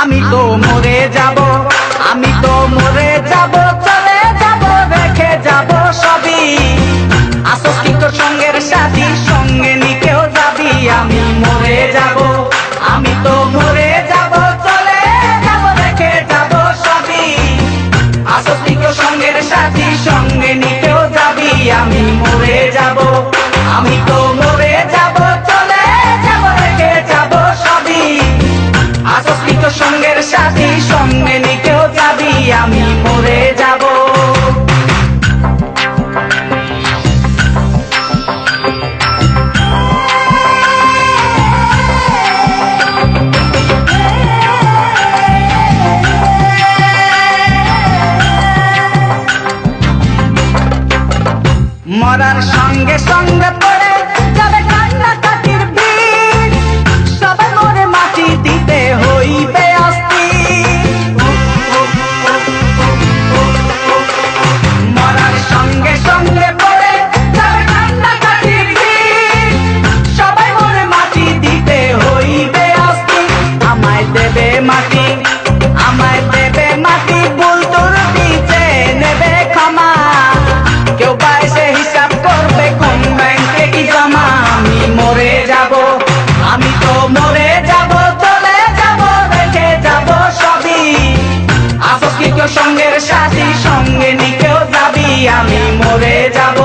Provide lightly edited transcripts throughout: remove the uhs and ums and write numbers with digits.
আমি তো মরে যাব, আমি তো মরে যাব, চলে যাব, রেখে যাব সবই। আসস কি তোর সঙ্গের সাথী, সঙ্গে নিকেও যাবি। আমি মরে যাব, আমি তো মরে যাব, চলে যাব, রেখে যাব সবই। আসস কি তোর সঙ্গের সাথী, সঙ্গে নিকেও যাবি। আমি মরে যাব, আমি তো মরে যাব, চলে যাব, রেখে যাব সবই। আসস কি তোর সঙ্গের সাথী, সঙ্গে নিকেও যাবি। আমি মরে যাব। মরার সঙ্গে সঙ্গে পড়ে যাবে কান্নাকাটির ভিড়, সবাই মরে মাটি দিতে হইবে অস্থির। মরার সঙ্গে সঙ্গে পড়ে যাবে কান্নাকাটির ভিড়, সবাই মরে মাটি দিতে হইবে অস্থির। আমায় দেবে মাটি, আমায় দেবে মাটি, ভুল তোর দিতে নেবে ক্ষমা। কেউ পাইছে হিসাব করবে কোন ব্যাংকে কি জমা। আমি মরে যাব, আমি তো মরে যাব, চলে যাব, রেখে যাব সবই। আসস কি কেউ সঙ্গের সাথী, সঙ্গে নিকেও যাবি। আমি মরে যাব।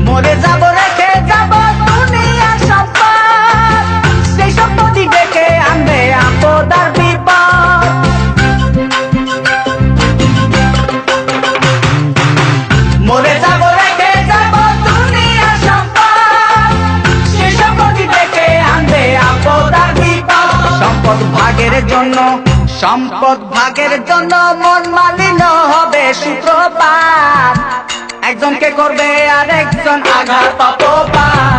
মরে যাব, রেখে যাব দুনিয়ার সম্পদ, সেই সম্পত্তি ডেকে আনবে আপদ আর বিপদ। মরে যাব, রেখে যাব দুনিয়ার সম্পদ, সেই সম্পত্তি ডেকে আনবে আপদ আর বিপদ। সম্পদ ভাগের জন্য, সম্পদ ভাগের জন্য মন মালিন্য হবে সূত্রপাত। একজনকে করবে আর একজন আঘাত অপবাদ।